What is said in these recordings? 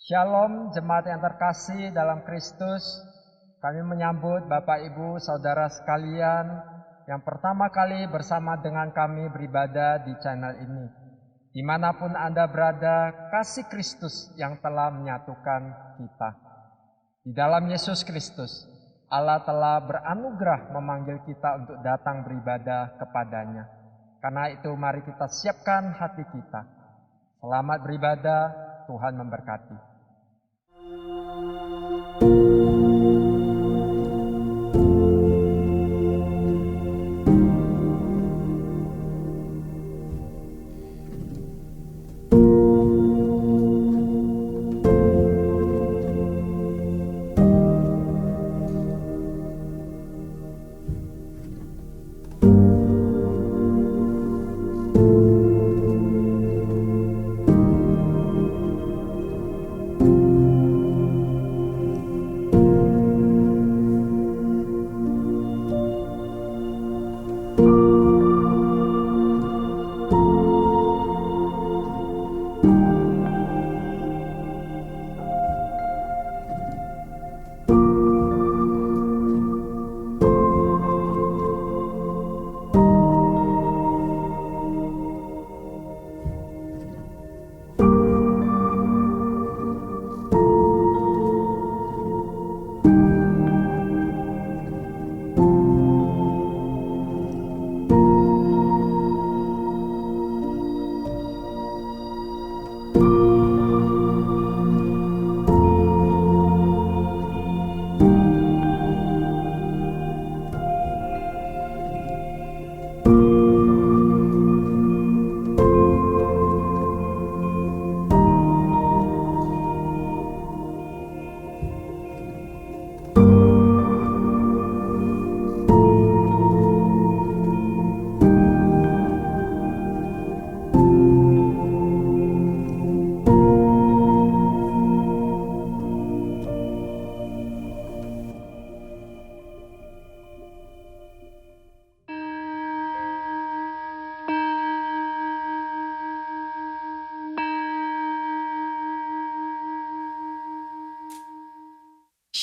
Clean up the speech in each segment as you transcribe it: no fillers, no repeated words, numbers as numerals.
Shalom jemaat yang terkasih dalam Kristus. Kami menyambut Bapak Ibu Saudara sekalian yang pertama kali bersama dengan kami beribadah di channel ini. Dimanapun Anda berada, kasih Kristus yang telah menyatukan kita. Di dalam Yesus Kristus, Allah telah beranugerah memanggil kita untuk datang beribadah kepadanya. Karena itu mari kita siapkan hati kita. Selamat beribadah, Tuhan memberkati.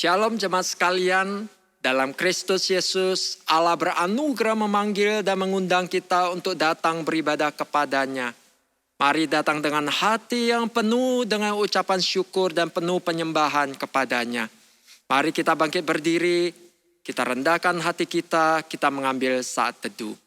Shalom jemaat sekalian, dalam Kristus Yesus Allah beranugerah memanggil dan mengundang kita untuk datang beribadah kepadanya. Mari datang dengan hati yang penuh dengan ucapan syukur dan penuh penyembahan kepadanya. Mari kita bangkit berdiri, kita rendahkan hati kita mengambil saat teduh.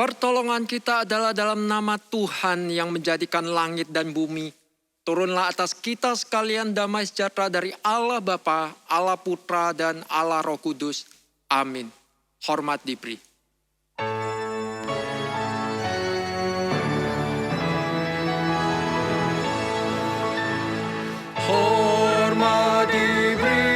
Pertolongan kita adalah dalam nama Tuhan yang menjadikan langit dan bumi. Turunlah atas kita sekalian damai sejahtera dari Allah Bapa, Allah Putra, dan Allah Roh Kudus. Amin. Hormat diberi. Hormat diberi.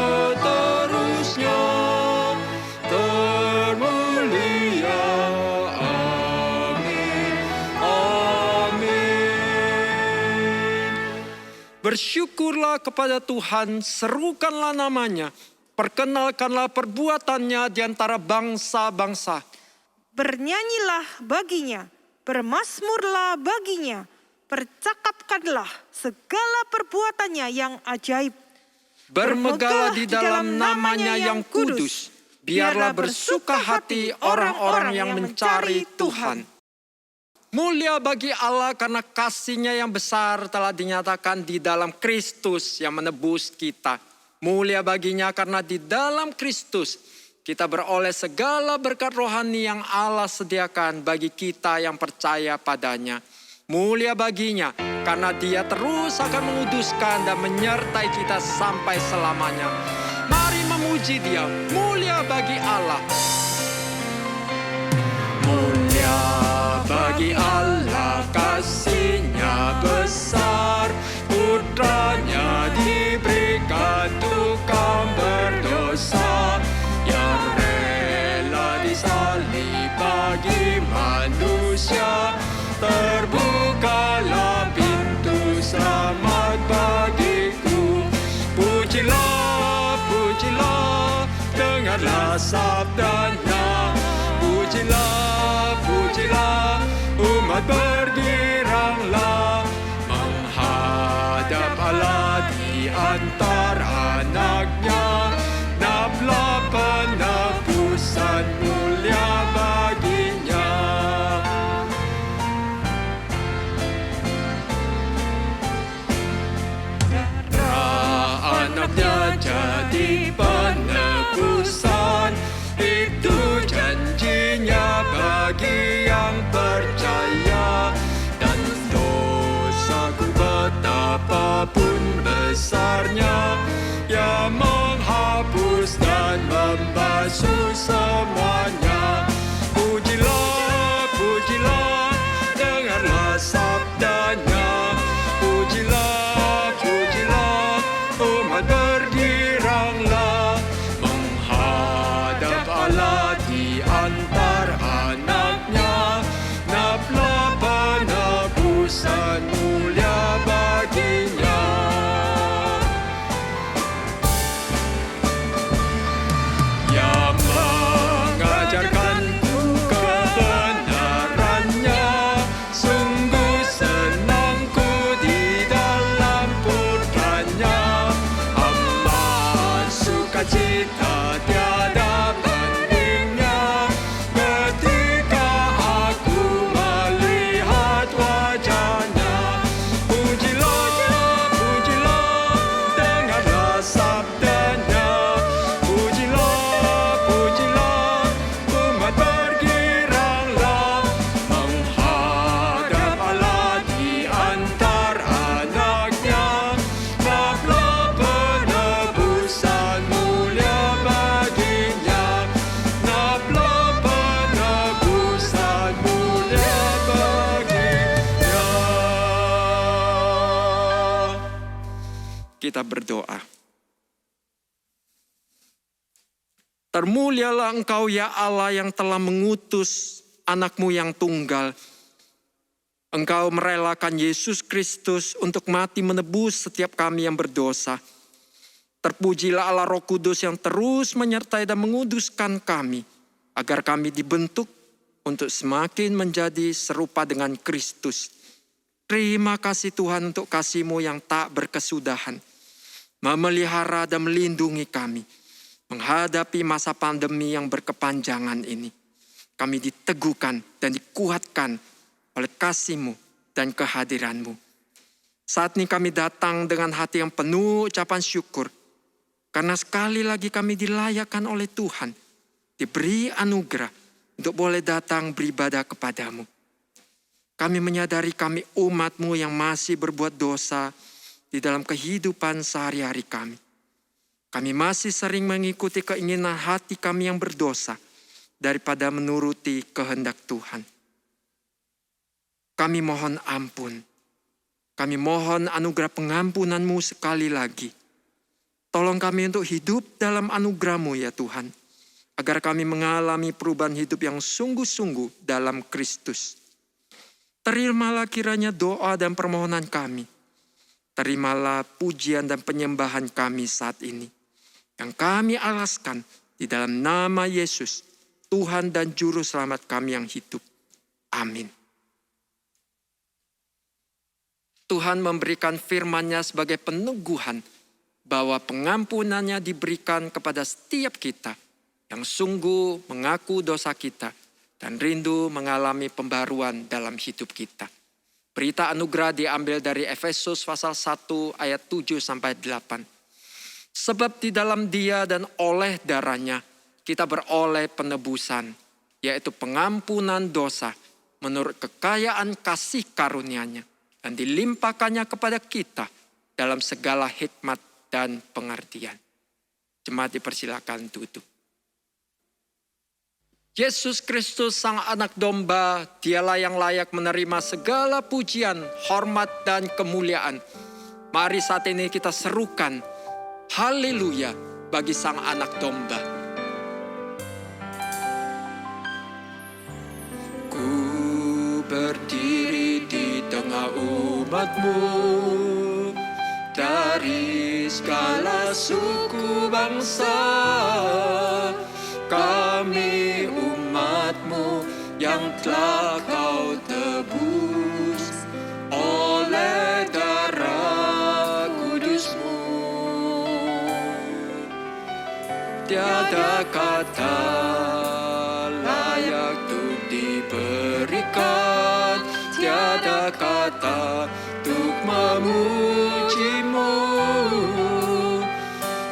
Seterusnya termulia, amin, amin. Bersyukurlah kepada Tuhan, serukanlah namanya, perkenalkanlah perbuatannya di antara bangsa-bangsa. Bernyanyilah baginya, bermazmurlah baginya, percakapkanlah segala perbuatannya yang ajaib. Bermegahlah di dalam namanya yang kudus. Biarlah bersuka hati orang-orang yang mencari Tuhan. Mulia bagi Allah karena kasih-Nya yang besar telah dinyatakan di dalam Kristus yang menebus kita. Mulia baginya karena di dalam Kristus kita beroleh segala berkat rohani yang Allah sediakan bagi kita yang percaya padanya. Mulia baginya karena Dia terus akan menguduskan dan menyertai kita sampai selamanya. Mari memuji Dia. Mulia bagi Allah. Mulia bagi Allah, kasih-Nya besar, putranya diberikan untuk kaum berdosa, yang rela disalib bagi manusia. Terbukalah pintu selamat bagiku. Pujilah, pujilah, dengarlah sabdanya. Pujilah, pujilah, umat bergiranglah menghadap Allah di antara anak-Nya. Naplah penebusan mulia baginya. Anak-Nya jadi penebusan, itu janjinya bagi yang percaya. Dan dosaku betapapun besarnya, Ia menghapus dan membasuh semuanya. Pujilah, pujilah, dengarlah sabdanya. Pujilah, pujilah, umat bergiranglah menghadap Allah di antara anak-Nya. Naplah penebusan mulia baginya. Yang mengajarkanku kebenarannya, sungguh senangku di dalam putranya. Amat sukacita tiada bandingnya ketika aku melihat wajahnya. Pujilah, pujilah, dengarlah sabdanya. Pujilah, pujilah, umat bergiranglah menghadap Allah di antara anak-Nya. Naplah penebusan mulia baginya. Naplah penebusan mulia baginya. Kita berdoa. Termulialah Engkau ya Allah yang telah mengutus anak-Mu yang tunggal. Engkau merelakan Yesus Kristus untuk mati menebus setiap kami yang berdosa. Terpujilah Allah Roh Kudus yang terus menyertai dan menguduskan kami, agar kami dibentuk untuk semakin menjadi serupa dengan Kristus. Terima kasih Tuhan untuk kasih-Mu yang tak berkesudahan, memelihara dan melindungi kami menghadapi masa pandemi yang berkepanjangan ini. Kami diteguhkan dan dikuatkan oleh kasih-Mu dan kehadiran-Mu. Saat ini kami datang dengan hati yang penuh ucapan syukur, karena sekali lagi kami dilayakkan oleh Tuhan, diberi anugerah untuk boleh datang beribadah kepadamu. Kami menyadari kami umat-Mu yang masih berbuat dosa di dalam kehidupan sehari-hari kami. Kami masih sering mengikuti keinginan hati kami yang berdosa daripada menuruti kehendak Tuhan. Kami mohon ampun. Kami mohon anugerah pengampunan-Mu sekali lagi. Tolong kami untuk hidup dalam anugerah-Mu ya Tuhan, agar kami mengalami perubahan hidup yang sungguh-sungguh dalam Kristus. Terimalah kiranya doa dan permohonan kami. Terimalah pujian dan penyembahan kami saat ini, yang kami alaskan di dalam nama Yesus, Tuhan dan Juru Selamat kami yang hidup. Amin. Tuhan memberikan firman-Nya sebagai peneguhan bahwa pengampunannya diberikan kepada setiap kita yang sungguh mengaku dosa kita dan rindu mengalami pembaruan dalam hidup kita. Berita anugerah diambil dari Efesus pasal 1 ayat 7-8. Sebab di dalam Dia dan oleh darahnya kita beroleh penebusan, yaitu pengampunan dosa menurut kekayaan kasih karunia-Nya, dan dilimpahkannya kepada kita dalam segala hikmat dan pengertian. Jemaat dipersilakan duduk. Yesus Kristus Sang Anak Domba, Dialah yang layak menerima segala pujian, hormat, dan kemuliaan. Mari saat ini kita serukan, haleluya bagi Sang Anak Domba. Ku berdiri di tengah umat-Mu, dari segala suku bangsa. Kami umat-Mu yang telah Kau tebus oleh darah kudus-Mu. Tiada kata layak untuk diberikan, tiada kata untuk memuji-Mu.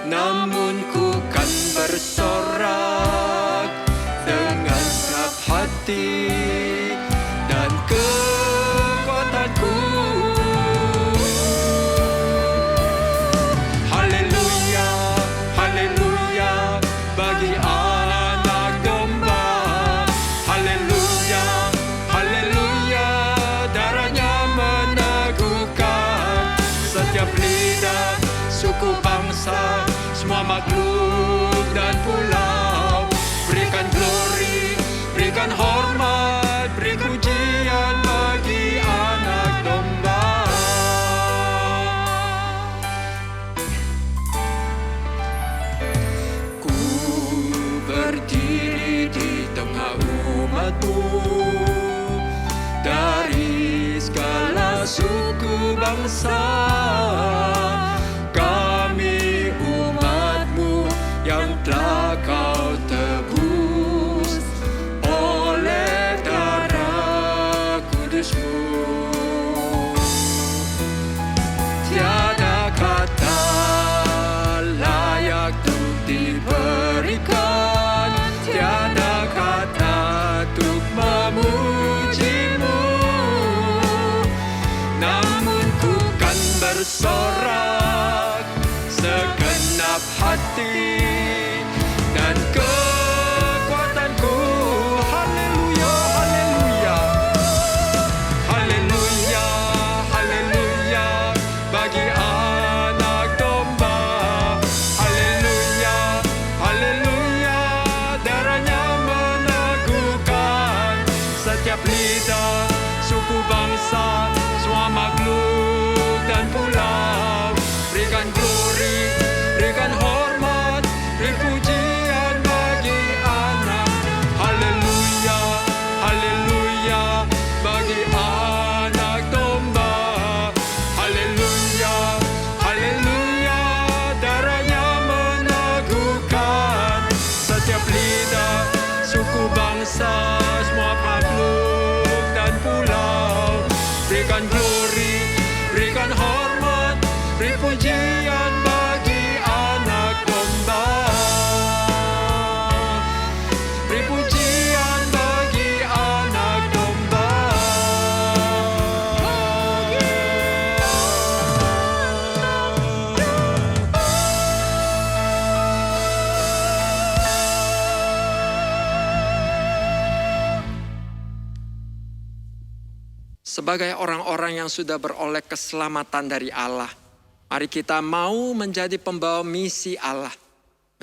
Namun ku kan bersorak dengan senap hati dan kekuatanku. Haleluya, haleluya bagi Anak Domba. Haleluya, haleluya, darahnya meneguhkan setiap lidah, suku, bangsa, semua makhluk dan pulau. Berikan glory, berikan hormat, beri pujian bagi Anak Domba. Ku berdiri di tengah umat-Mu, dari segala suku bangsa. Kami umat-Mu yang telah Kau tebus oleh darah kudus-Mu. Tiada kata layak untuk diberikan, tiada kata untuk memuji-Mu. Namun ku kan bersorak segenap hati dan kekuatanku. Haleluya, haleluya, haleluya, haleluya bagi Anak Domba. Haleluya, haleluya, darahnya meneguhkan setiap lidah, suku, bangsa, semua makhluk dan pulau. Berikan glory, berikan hormat, beri pujian bagi Anak. Haleluya, haleluya bagi Anak Domba. Haleluya, haleluya, darahnya meneguhkan setiap lidah, suku, bangsa, semua makhluk dan pulau. Berikan glory, berikan hormat, beri pujian bagi Anak Domba. Beri pujian bagi Anak Domba. Sebagai orang-orang yang sudah beroleh keselamatan dari Allah, mari kita mau menjadi pembawa misi Allah,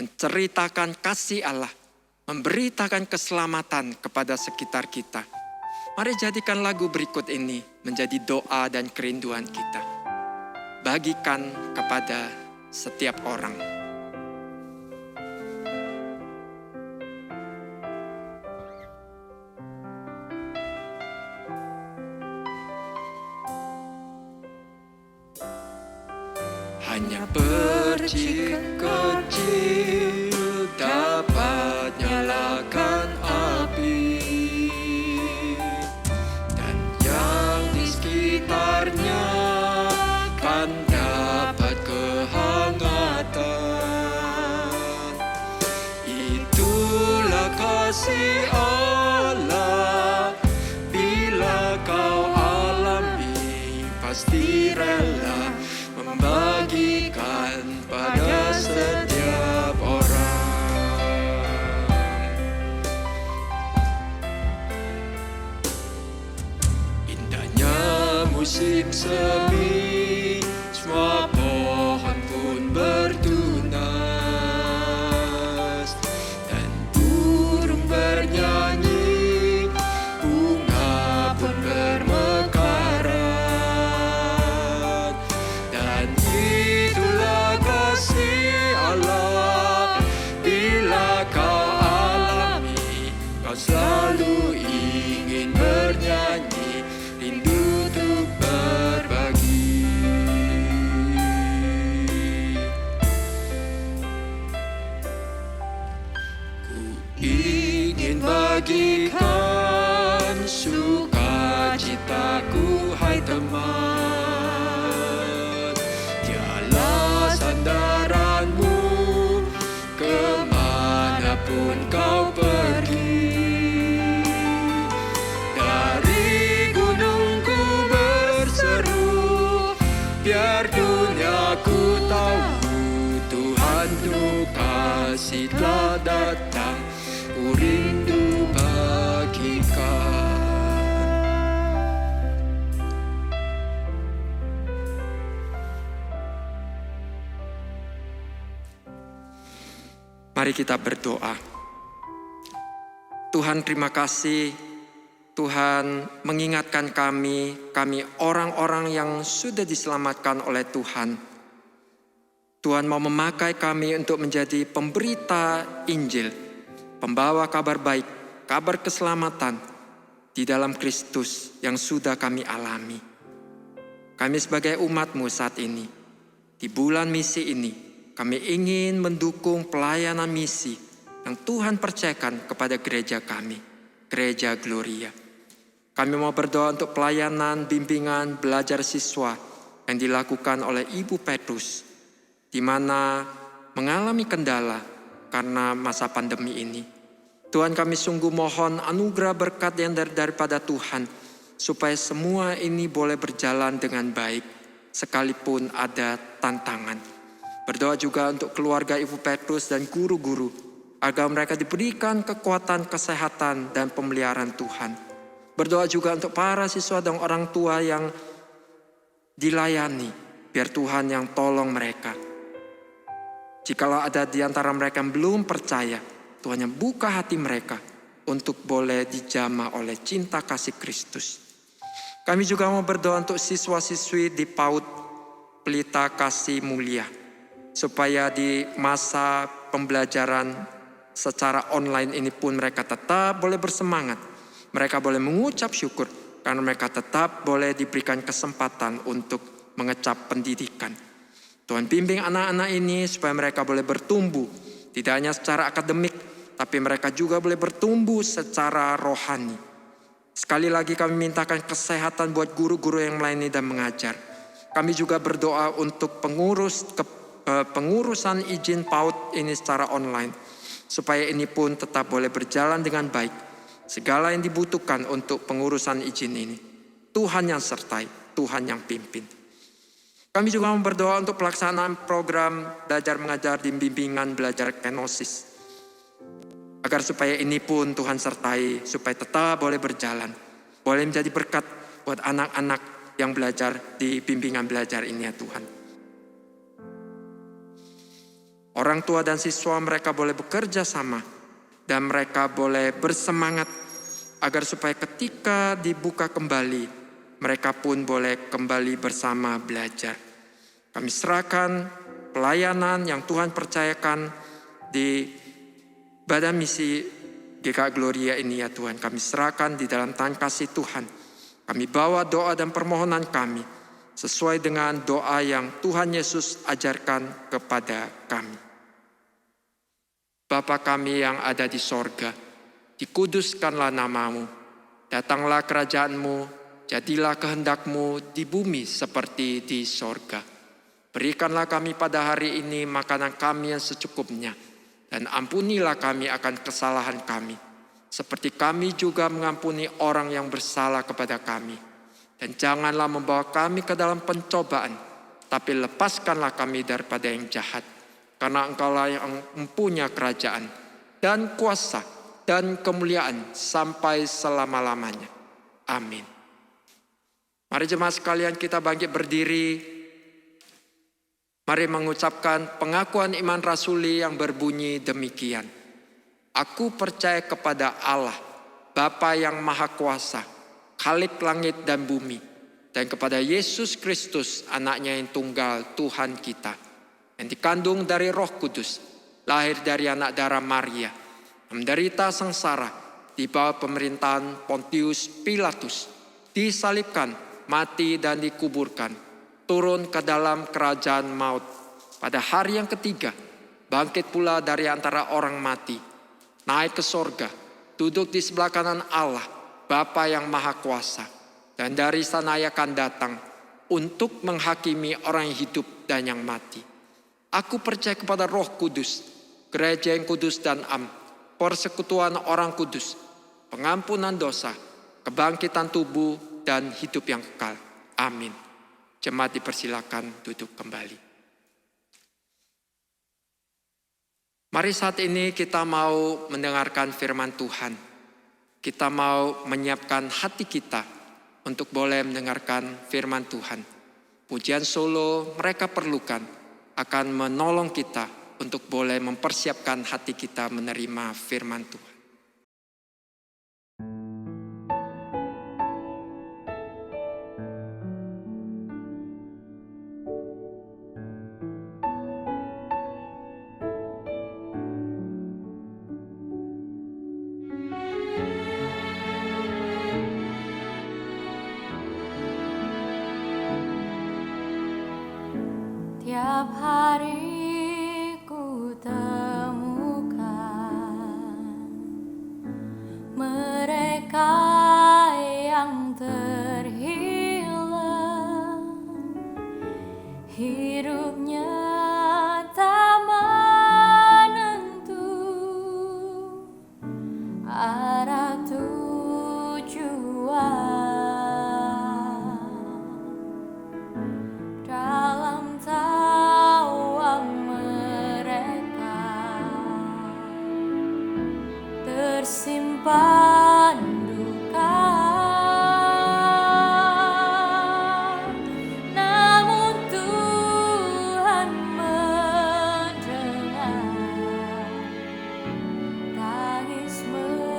menceritakan kasih Allah, memberitakan keselamatan kepada sekitar kita. Mari jadikan lagu berikut ini menjadi doa dan kerinduan kita. Bagikan kepada setiap orang. Hanya percik kecil dapat nyalakan api, dan yang di sekitarnya kan dapat kehangatan. Itulah kasih Allah, bila kau alami pasti rela membagikan pada setiap orang. Indahnya musim semi, semua pohon pun bertunas, dan burung bernyanyi, bunga pun bermekaran. Dan itulah kasih Allah, bila kau alami, kau selalu ingin bernyanyi, rindu untuk berbagi. Ku ingin bagikan sukacitaku, hai teman. Dialah sandaranmu kemanapun kau pergi. Dari gunungku berseru, biar duniaku tahu Tuhan tuh kasih telah datang, ku rindu bagikan. Mari kita berdoa. Tuhan, terima kasih. Tuhan mengingatkan kami orang-orang yang sudah diselamatkan oleh Tuhan. Tuhan mau memakai kami untuk menjadi pemberita Injil, pembawa kabar baik, kabar keselamatan di dalam Kristus yang sudah kami alami. Kami sebagai umat-Mu saat ini, di bulan misi ini, kami ingin mendukung pelayanan misi yang Tuhan percayakan kepada gereja kami, Gereja Gloria. Kami mau berdoa untuk pelayanan, bimbingan, belajar siswa yang dilakukan oleh Ibu Petrus, di mana mengalami kendala karena masa pandemi ini. Tuhan, kami sungguh mohon anugerah berkat yang daripada Tuhan, supaya semua ini boleh berjalan dengan baik, sekalipun ada tantangan. Berdoa juga untuk keluarga Ibu Petrus dan guru-guru, agar mereka diberikan kekuatan, kesehatan, dan pemeliharaan Tuhan. Berdoa juga untuk para siswa dan orang tua yang dilayani, biar Tuhan yang tolong mereka. Jikalau ada di antara mereka yang belum percaya, Tuhan yang buka hati mereka untuk boleh dijamah oleh cinta kasih Kristus. Kami juga mau berdoa untuk siswa-siswi di PAUD Pelita Kasih Mulia, supaya di masa pembelajaran secara online ini pun mereka tetap boleh bersemangat. Mereka boleh mengucap syukur karena mereka tetap boleh diberikan kesempatan untuk mengecap pendidikan. Tuhan bimbing anak-anak ini supaya mereka boleh bertumbuh, tidak hanya secara akademik, tapi mereka juga boleh bertumbuh secara rohani. Sekali lagi kami mintakan kesehatan buat guru-guru yang melayani dan mengajar. Kami juga berdoa untuk pengurusan izin PAUD ini secara online, supaya ini pun tetap boleh berjalan dengan baik. Segala yang dibutuhkan untuk pengurusan izin ini, Tuhan yang sertai, Tuhan yang pimpin. Kami juga mau berdoa untuk pelaksanaan program belajar mengajar di bimbingan belajar kenosis, agar supaya ini pun Tuhan sertai, supaya tetap boleh berjalan, boleh menjadi berkat buat anak-anak yang belajar di bimbingan belajar ini ya Tuhan. Orang tua dan siswa mereka boleh bekerja sama dan mereka boleh bersemangat agar supaya ketika dibuka kembali, mereka pun boleh kembali bersama belajar. Kami serahkan pelayanan yang Tuhan percayakan di badan misi GK Gloria ini ya Tuhan. Kami serahkan di dalam tangan kasih Tuhan. Kami bawa doa dan permohonan kami, sesuai dengan doa yang Tuhan Yesus ajarkan kepada kami. Bapa kami yang ada di sorga, dikuduskanlah namamu, datanglah kerajaanmu, jadilah kehendak-Mu di bumi seperti di sorga. Berikanlah kami pada hari ini makanan kami yang secukupnya, dan ampunilah kami akan kesalahan kami, seperti kami juga mengampuni orang yang bersalah kepada kami. Dan janganlah membawa kami ke dalam pencobaan, tapi lepaskanlah kami daripada yang jahat. Karena Engkaulah yang mempunyai kerajaan, dan kuasa, dan kemuliaan sampai selama-lamanya. Amin. Mari jemaat sekalian kita bangkit berdiri. Mari mengucapkan pengakuan iman rasuli yang berbunyi demikian. Aku percaya kepada Allah, Bapa yang Maha Kuasa, Khalik langit dan bumi, dan kepada Yesus Kristus, anaknya yang tunggal, Tuhan kita, yang dikandung dari Roh Kudus, lahir dari anak darah Maria, menderita sengsara di bawah pemerintahan Pontius Pilatus, disalibkan, mati dan dikuburkan, turun ke dalam kerajaan maut. Pada hari yang ketiga, bangkit pula dari antara orang mati, naik ke sorga, duduk di sebelah kanan Allah, Bapa yang Maha Kuasa, dan dari sana Ia akan datang untuk menghakimi orang yang hidup dan yang mati. Aku percaya kepada Roh Kudus, gereja yang kudus dan am, persekutuan orang kudus, pengampunan dosa, kebangkitan tubuh, dan hidup yang kekal. Amin. Jemaat dipersilakan duduk kembali. Mari saat ini kita mau mendengarkan firman Tuhan. Kita mau menyiapkan hati kita untuk boleh mendengarkan firman Tuhan. Pujian solo mereka perlukan akan menolong kita untuk boleh mempersiapkan hati kita menerima firman Tuhan. Tiap hari ku temukan mereka yang terhilang, hidupnya tak menentu, arah tujuan. Dalam tawa mereka tersimpan duka, namun Tuhan mendengar tangis mereka.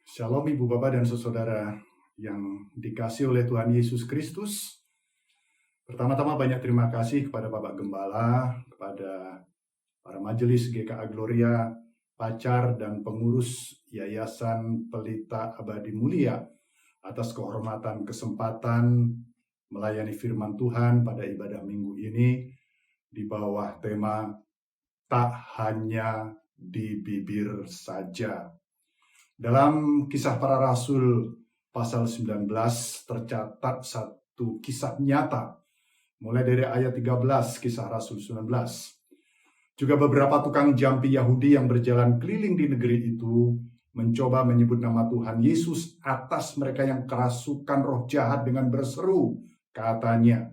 Shalom Ibu Bapak dan Saudara yang dikasihi oleh Tuhan Yesus Kristus. Pertama-tama banyak terima kasih kepada Bapak Gembala, kepada para majelis GKA Gloria, pacar dan pengurus Yayasan Pelita Abadi Mulia atas kehormatan kesempatan melayani firman Tuhan pada ibadah minggu ini di bawah tema Tak Hanya di Bibir Saja. Dalam Kisah Para Rasul pasal 19 tercatat satu kisah nyata mulai dari ayat 13 Kisah Rasul 19. Juga beberapa tukang jampi Yahudi yang berjalan keliling di negeri itu mencoba menyebut nama Tuhan Yesus atas mereka yang kerasukan roh jahat dengan berseru, katanya,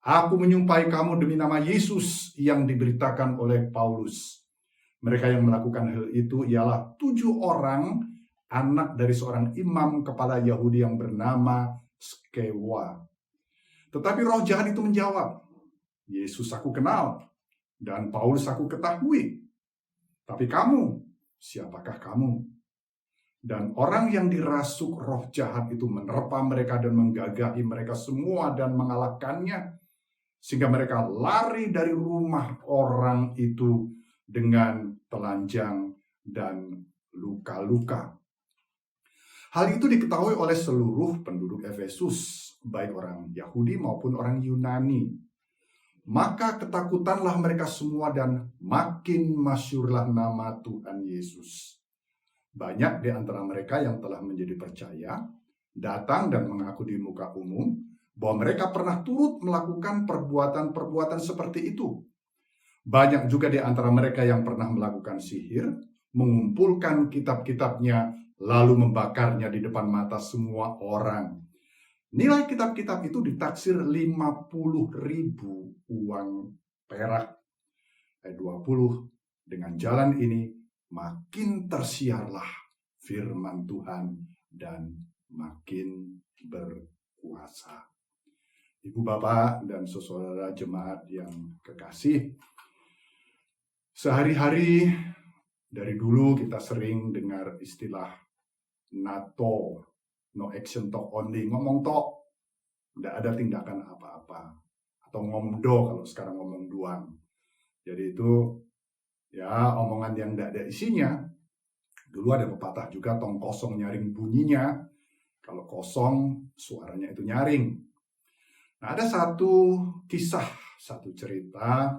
"Aku menyumpahi kamu demi nama Yesus yang diberitakan oleh Paulus." Mereka yang melakukan hal itu ialah 7 orang anak dari seorang imam kepala Yahudi yang bernama Skewa. Tetapi roh jahat itu menjawab, "Yesus aku kenal, dan Paulus aku ketahui. Tapi kamu, siapakah kamu?" Dan orang yang dirasuk roh jahat itu menerpa mereka dan menggagahi mereka semua dan mengalahkannya, sehingga mereka lari dari rumah orang itu dengan telanjang dan luka-luka. Hal itu diketahui oleh seluruh penduduk Efesus, baik orang Yahudi maupun orang Yunani. Maka ketakutanlah mereka semua dan makin masyhurlah nama Tuhan Yesus. Banyak di antara mereka yang telah menjadi percaya, datang dan mengaku di muka umum bahwa mereka pernah turut melakukan perbuatan-perbuatan seperti itu. Banyak juga di antara mereka yang pernah melakukan sihir, mengumpulkan kitab-kitabnya, lalu membakarnya di depan mata semua orang. Nilai kitab-kitab itu ditaksir 50.000 uang perak. Ayat 20, dengan jalan ini makin tersiarlah firman Tuhan dan makin berkuasa. Ibu Bapak dan saudara jemaat yang kekasih, sehari-hari dari dulu kita sering dengar istilah NATO, no action talk only, ngomong tok, tidak ada tindakan apa-apa, atau ngomdo kalau sekarang ngomong doang. Jadi itu ya omongan yang tidak ada isinya. Dulu ada pepatah juga, tong kosong nyaring bunyinya, kalau kosong suaranya itu nyaring. Nah, ada satu kisah, satu cerita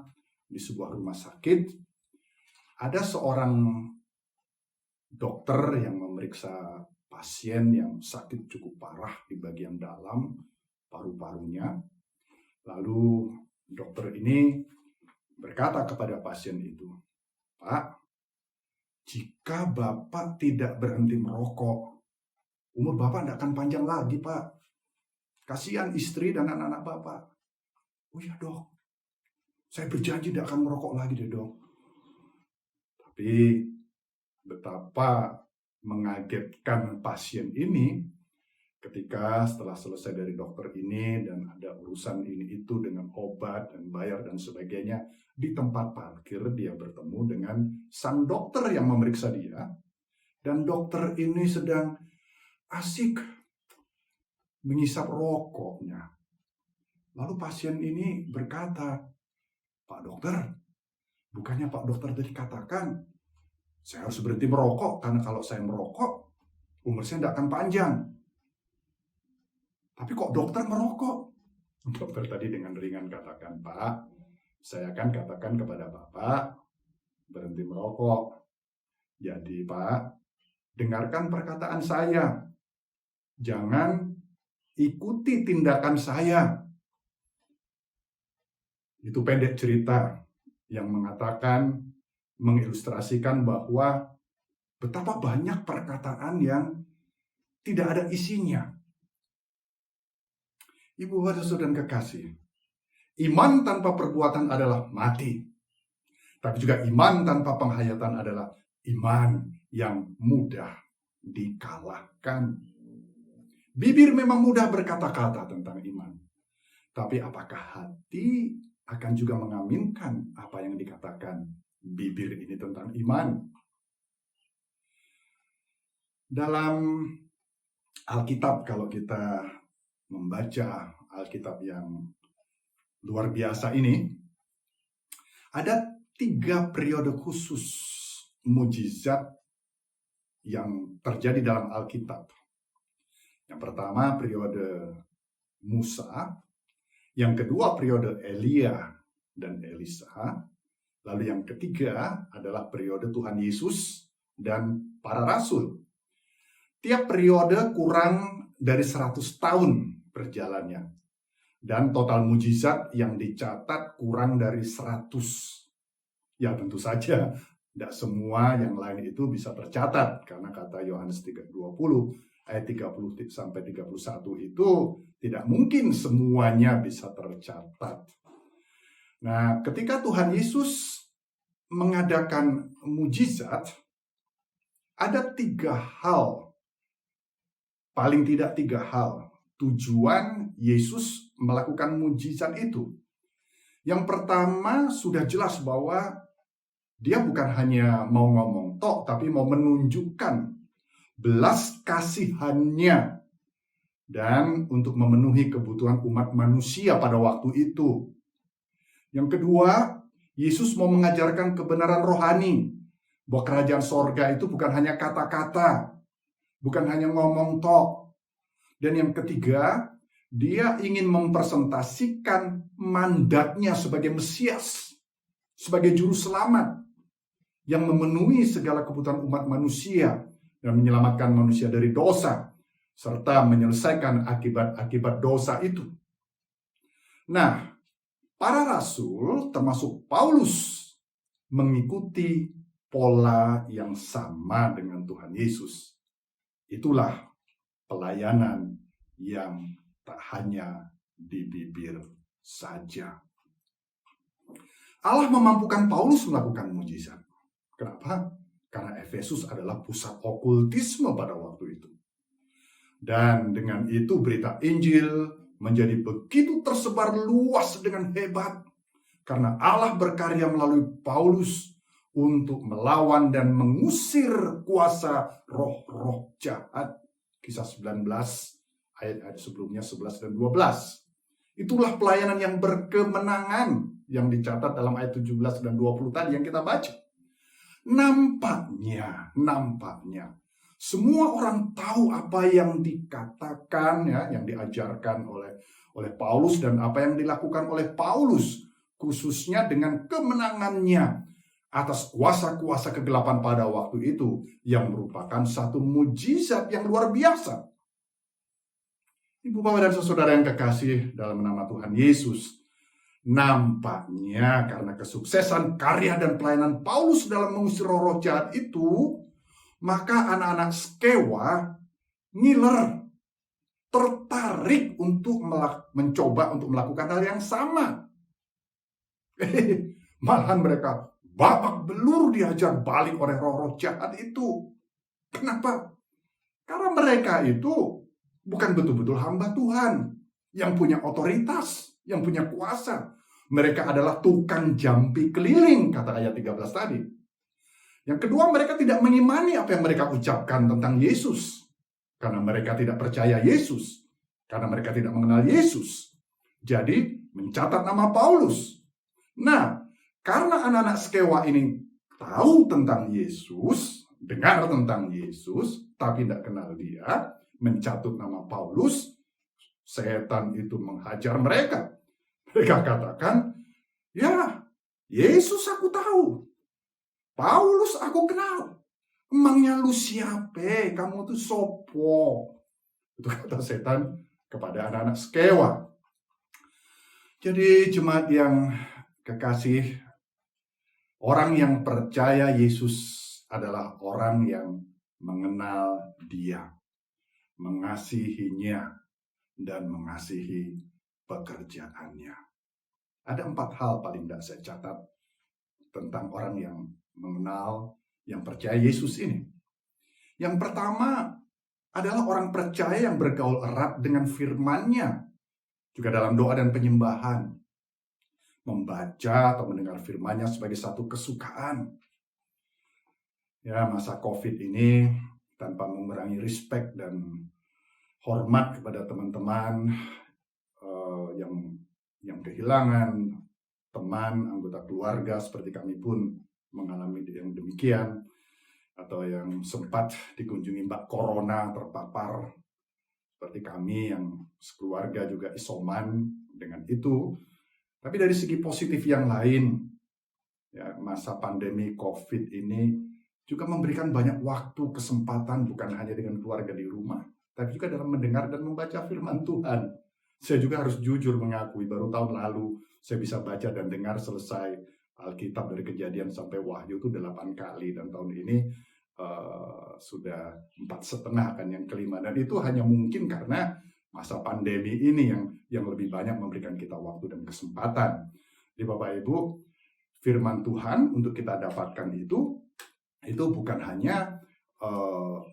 di sebuah rumah sakit. Ada seorang dokter yang memeriksa pasien yang sakit cukup parah di bagian dalam paru-parunya. Lalu dokter ini berkata kepada pasien itu, "Pak, jika Bapak tidak berhenti merokok, umur Bapak tidak akan panjang lagi, Pak. Kasihan istri dan anak-anak Bapak." "Oh ya dok, saya berjanji tidak akan merokok lagi deh dok." Tapi betapa mengagetkan pasien ini ketika setelah selesai dari dokter ini dan ada urusan ini itu dengan obat dan bayar dan sebagainya, di tempat parkir dia bertemu dengan sang dokter yang memeriksa dia, dan dokter ini sedang asik menghisap rokoknya. Lalu pasien ini berkata, "Pak dokter, bukannya Pak dokter tadi katakan saya harus berhenti merokok karena kalau saya merokok umur saya tidak akan panjang. Tapi kok dokter merokok?" Dokter tadi dengan ringan katakan, "Pak, saya akan katakan kepada Bapak berhenti merokok. Jadi Pak, dengarkan perkataan saya. Jangan ikuti tindakan saya." Itu pendek cerita yang mengatakan, mengilustrasikan bahwa betapa banyak perkataan yang tidak ada isinya. Ibu bapak saudara kekasih, iman tanpa perbuatan adalah mati. Tapi juga iman tanpa penghayatan adalah iman yang mudah dikalahkan. Bibir memang mudah berkata-kata tentang iman. Tapi apakah hati akan juga mengaminkan apa yang dikatakan bibir ini tentang iman? Dalam Alkitab, kalau kita membaca Alkitab yang luar biasa ini, ada 3 periode khusus mujizat yang terjadi dalam Alkitab. Yang pertama periode Musa, yang kedua periode Elia dan Elisa, lalu yang ketiga adalah periode Tuhan Yesus dan para rasul. Tiap periode kurang dari 100 tahun berjalannya. Dan total mujizat yang dicatat kurang dari 100. Ya tentu saja, tidak semua yang lain itu bisa tercatat. Karena kata Yohanes 20 ayat 30 sampai 31 itu tidak mungkin semuanya bisa tercatat. Nah, ketika Tuhan Yesus mengadakan mujizat, ada 3 hal. Paling tidak 3 hal tujuan Yesus melakukan mujizat itu. Yang pertama, sudah jelas bahwa dia bukan hanya mau ngomong tok, tapi mau menunjukkan belas kasihannya dan untuk memenuhi kebutuhan umat manusia pada waktu itu. Yang kedua, Yesus mau mengajarkan kebenaran rohani, bahwa kerajaan sorga itu bukan hanya kata-kata, bukan hanya ngomong tok. Dan yang ketiga, dia ingin mempresentasikan mandatnya sebagai Mesias, sebagai juru selamat yang memenuhi segala kebutuhan umat manusia dan menyelamatkan manusia dari dosa, serta menyelesaikan akibat-akibat dosa itu. Nah, para rasul termasuk Paulus mengikuti pola yang sama dengan Tuhan Yesus. Itulah pelayanan yang tak hanya di bibir saja. Allah memampukan Paulus melakukan mujizat. Kenapa? Karena Efesus adalah pusat okultisme pada waktu itu. Dan dengan itu berita Injil menjadi begitu tersebar luas dengan hebat. Karena Allah berkarya melalui Paulus untuk melawan dan mengusir kuasa roh-roh jahat. Kisah 19 ayat sebelumnya 11 dan 12. Itulah pelayanan yang berkemenangan yang dicatat dalam ayat 17 dan 20 tadi yang kita baca. Nampaknya semua orang tahu apa yang dikatakan ya, yang diajarkan oleh Paulus dan apa yang dilakukan oleh Paulus, khususnya dengan kemenangannya atas kuasa-kuasa kegelapan pada waktu itu yang merupakan satu mujizat yang luar biasa. Ibu bapak dan saudara yang kekasih dalam nama Tuhan Yesus, nampaknya karena kesuksesan karya dan pelayanan Paulus dalam mengusir roh-roh jahat itu, maka anak-anak Skewa ngiler, tertarik untuk mencoba untuk melakukan hal yang sama. Malahan mereka babak belur diajar balik oleh roh-roh jahat itu. Kenapa? Karena mereka itu bukan betul-betul hamba Tuhan yang punya otoritas, yang punya kuasa. Mereka adalah tukang jampi keliling, kata ayat 13 tadi. Yang kedua, mereka tidak mengimani apa yang mereka ucapkan tentang Yesus. Karena mereka tidak percaya Yesus. Karena mereka tidak mengenal Yesus. Jadi, mencatat nama Paulus. Nah, karena anak-anak Skewa ini tahu tentang Yesus, dengar tentang Yesus, tapi tidak kenal dia, mencatut nama Paulus, setan itu menghajar mereka. Mereka katakan, ya, Yesus aku tahu. Paulus aku kenal. Emangnya lu siapa? Kamu tuh sopo? Itu kata setan kepada anak-anak Skewa. Jadi jemaat yang kekasih, orang yang percaya Yesus adalah orang yang mengenal Dia, mengasihinya, dan mengasihi pekerjaannya. Ada 4 hal paling tidak saya catat tentang orang yang mengenal, yang percaya Yesus ini. Yang pertama adalah orang percaya yang bergaul erat dengan firman-Nya, juga dalam doa dan penyembahan. Membaca atau mendengar firman-Nya sebagai satu kesukaan. Ya, masa COVID ini tanpa mengurangi respect dan hormat kepada teman-teman yang kehilangan teman, anggota keluarga seperti kami pun mengalami yang demikian, atau yang sempat dikunjungi Mbak Corona terpapar seperti kami yang sekeluarga juga isoman dengan itu. Tapi dari segi positif yang lain, ya, masa pandemi COVID ini juga memberikan banyak waktu, kesempatan, bukan hanya dengan keluarga di rumah, tapi juga dalam mendengar dan membaca firman Tuhan. Saya juga harus jujur mengakui, baru tahun lalu saya bisa baca dan dengar selesai Alkitab dari Kejadian sampai Wahyu itu 8 kali, dan tahun ini sudah 4,5 kan, yang kelima. Dan itu hanya mungkin karena masa pandemi ini yang lebih banyak memberikan kita waktu dan kesempatan. Jadi Bapak Ibu, firman Tuhan untuk kita dapatkan itu bukan hanya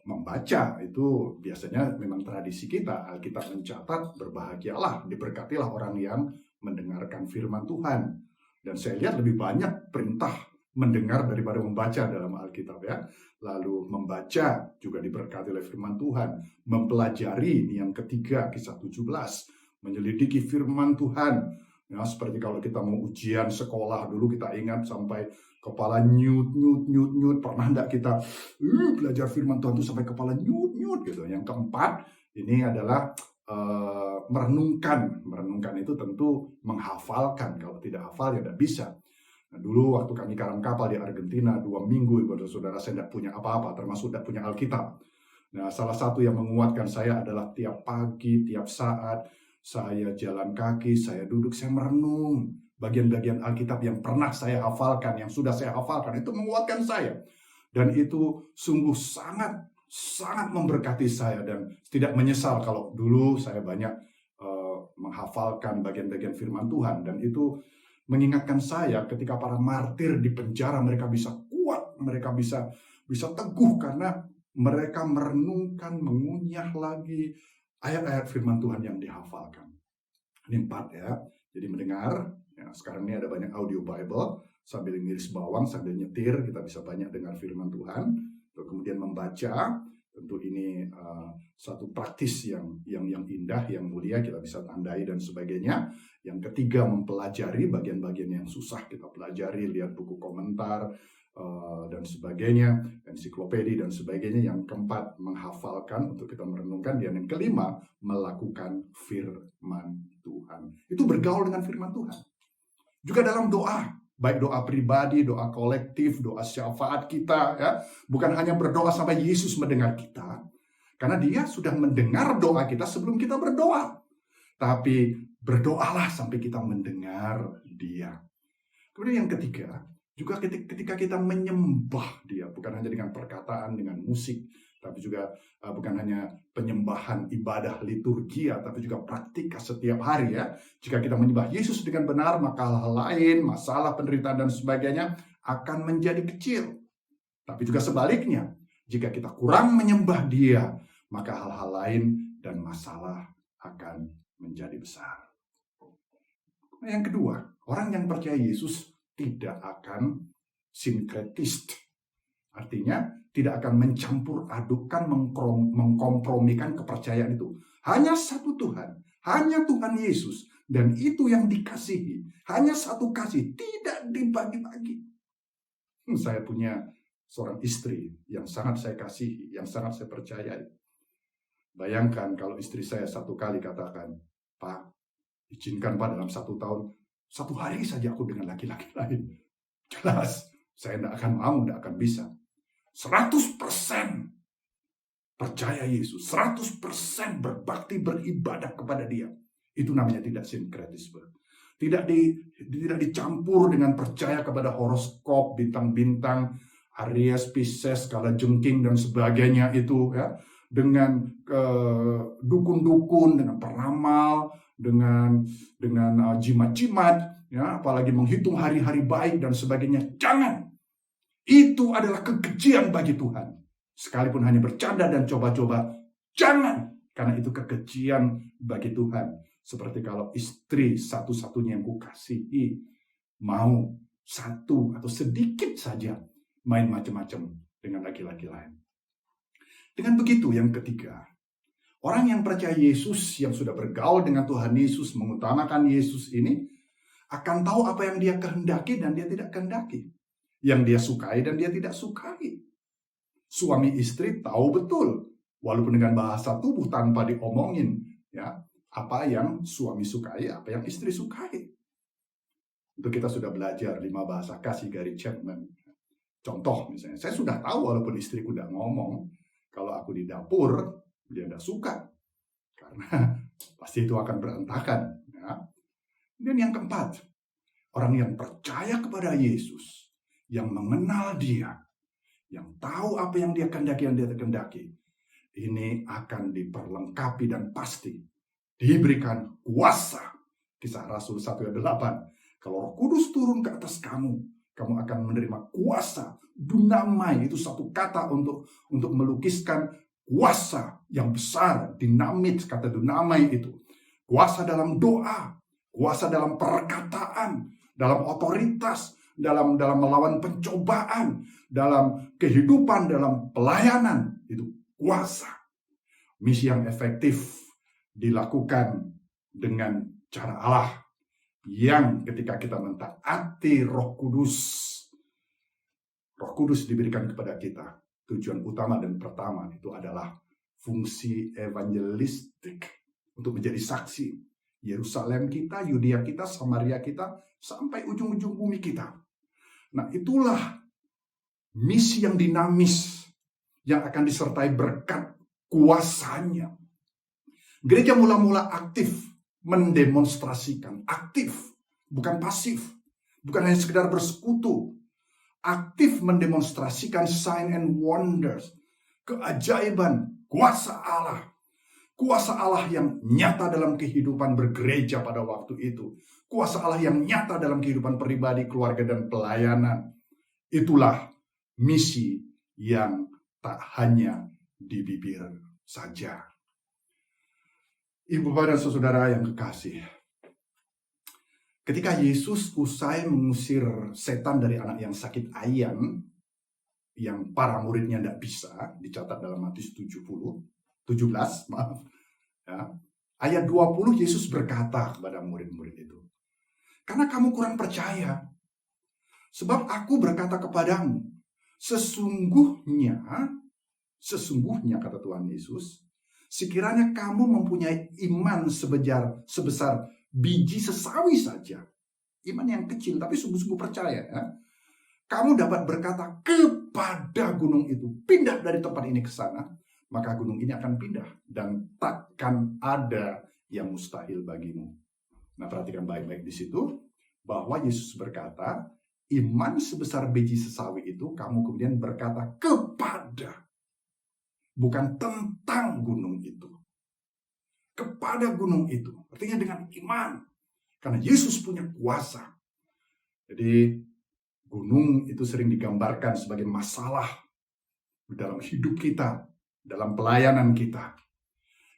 membaca, itu biasanya memang tradisi kita. Alkitab mencatat, berbahagialah, diberkatilah orang yang mendengarkan firman Tuhan. Dan saya lihat lebih banyak perintah mendengar daripada membaca dalam Alkitab, ya. Lalu membaca juga diberkati oleh firman Tuhan. Mempelajari, ini yang ketiga, Kisah 17. Menyelidiki firman Tuhan. Ya, seperti kalau kita mau ujian sekolah dulu, kita ingat sampai kepala nyut. Pernah enggak kita belajar firman Tuhan itu sampai kepala nyut gitu. Yang keempat, ini adalah merenungkan. Merenungkan itu tentu menghafalkan. Kalau tidak hafal ya tidak bisa. Nah, dulu waktu kami karam kapal di Argentina 2 minggu, ibu saudara, saya tidak punya apa-apa, termasuk tidak punya Alkitab. Nah, salah satu yang menguatkan saya adalah tiap pagi, tiap saat saya jalan kaki, saya duduk, saya merenung bagian-bagian Alkitab yang pernah saya hafalkan, yang sudah saya hafalkan, itu menguatkan saya. Dan itu sungguh sangat memberkati saya, dan tidak menyesal kalau dulu saya banyak menghafalkan bagian-bagian firman Tuhan. Dan itu mengingatkan saya ketika para martir di penjara, mereka bisa kuat, mereka bisa teguh karena mereka merenungkan, mengunyah lagi ayat-ayat firman Tuhan yang dihafalkan. Ini 4 ya. Jadi mendengar, ya, sekarang ini ada banyak audio Bible, sambil ngiris bawang, sambil nyetir, kita bisa banyak dengar firman Tuhan. Lalu kemudian membaca, tentu ini satu praktis yang indah, yang mulia, kita bisa tandai dan sebagainya. Yang ketiga, mempelajari bagian-bagian yang susah kita pelajari, lihat buku komentar dan sebagainya, ensiklopedi dan sebagainya. Yang keempat, menghafalkan untuk kita merenungkan. Dan yang kelima, melakukan firman Tuhan. Itu bergaul dengan firman Tuhan. Juga dalam doa, baik doa pribadi, doa kolektif, doa syafaat kita, ya. Bukan hanya berdoa sampai Yesus mendengar kita, karena Dia sudah mendengar doa kita sebelum kita berdoa. Tapi berdoalah sampai kita mendengar Dia. Kemudian yang ketiga, juga ketika kita menyembah Dia, bukan hanya dengan perkataan, dengan musik, tapi juga bukan hanya penyembahan ibadah liturgia, tapi juga praktika setiap hari, ya. Jika kita menyembah Yesus dengan benar, maka hal-hal lain, masalah, penderitaan dan sebagainya akan menjadi kecil. Tapi juga sebaliknya, jika kita kurang menyembah Dia, maka hal-hal lain dan masalah akan menjadi besar. Nah, yang kedua, orang yang percaya Yesus tidak akan sinkretis. Artinya, tidak akan mencampur adukan, mengkompromikan kepercayaan itu. Hanya satu Tuhan, hanya Tuhan Yesus, dan itu yang dikasihi. Hanya satu kasih, tidak dibagi-bagi. Saya punya seorang istri yang sangat saya kasihi, yang sangat saya percayai. Bayangkan kalau istri saya satu kali katakan, "Pak, izinkan Pak dalam 1 tahun, 1 hari saja aku dengan laki-laki lain." Jelas, saya tidak akan mau, tidak akan bisa. 100% percaya Yesus, 100% berbakti, beribadah kepada Dia. Itu namanya tidak sinkretisme. Tidak dicampur dengan percaya kepada horoskop, bintang-bintang, Aries, Pisces, kalajengking dan sebagainya itu, ya. Dengan dukun-dukun, dengan peramal, dengan jimat-jimat, ya, apalagi menghitung hari-hari baik dan sebagainya. Jangan. Itu adalah kekejian bagi Tuhan. Sekalipun hanya bercanda dan coba-coba, jangan. Karena itu kekejian bagi Tuhan. Seperti kalau istri satu-satunya yang kukasihi mau satu atau sedikit saja main macam-macam dengan laki-laki lain. Dengan begitu, yang ketiga, orang yang percaya Yesus, yang sudah bergaul dengan Tuhan Yesus, mengutamakan Yesus ini, akan tahu apa yang dia kehendaki dan dia tidak kehendaki. Yang dia sukai dan dia tidak sukai. Suami istri tahu betul, walaupun dengan bahasa tubuh tanpa diomongin, ya, apa yang suami sukai, apa yang istri sukai. Itu kita sudah belajar 5 bahasa kasih Gary Chapman. Contoh misalnya, saya sudah tahu walaupun istriku tidak ngomong, kalau aku di dapur, dia tidak suka. Karena pasti itu akan berantakan. Ya. Dan yang keempat, orang yang percaya kepada Yesus, yang mengenal dia, yang tahu apa yang dia kehendaki, yang dia kehendaki, ini akan diperlengkapi dan pasti diberikan kuasa. Kisah Rasul 1 ayat 8. Kalau Roh Kudus turun ke atas kamu, kamu akan menerima kuasa. Dunamai itu satu kata untuk melukiskan kuasa yang besar, dinamit, kata dunamai itu. Kuasa dalam doa, kuasa dalam perkataan, dalam otoritas, dalam melawan pencobaan, dalam kehidupan, dalam pelayanan, itu kuasa. Misi yang efektif dilakukan dengan cara Allah, yang ketika kita mentaati Roh Kudus diberikan kepada kita. Tujuan utama dan pertama itu adalah fungsi evangelistik, untuk menjadi saksi Yerusalem kita, Yudea kita, Samaria kita, sampai ujung-ujung bumi kita. Nah, itulah misi yang dinamis, yang akan disertai berkat kuasanya. Gereja mula-mula aktif mendemonstrasikan, aktif, bukan pasif, bukan hanya sekedar bersekutu, aktif mendemonstrasikan sign and wonders, keajaiban, kuasa Allah yang nyata dalam kehidupan bergereja pada waktu itu, kuasa Allah yang nyata dalam kehidupan pribadi, keluarga, dan pelayanan. Itulah misi yang tak hanya di bibir saja. Ibu bapak dan saudara yang kekasih, ketika Yesus usai mengusir setan dari anak yang sakit ayan, yang para muridnya tidak bisa, dicatat dalam Matius 17, ya, ayat 20, Yesus berkata kepada murid-murid itu, karena kamu kurang percaya, sebab aku berkata kepadamu, sesungguhnya kata Tuhan Yesus, sekiranya kamu mempunyai iman sebesar biji sesawi saja, iman yang kecil tapi sungguh-sungguh percaya, ya, kamu dapat berkata kepada gunung itu, pindah dari tempat ini ke sana, maka gunung ini akan pindah dan takkan ada yang mustahil bagimu. Nah, perhatikan baik-baik di situ bahwa Yesus berkata, iman sebesar biji sesawi itu kamu kemudian berkata kepada, bukan tentang gunung itu. Kepada gunung itu. Artinya dengan iman. Karena Yesus punya kuasa. Jadi gunung itu sering digambarkan sebagai masalah dalam hidup kita, dalam pelayanan kita.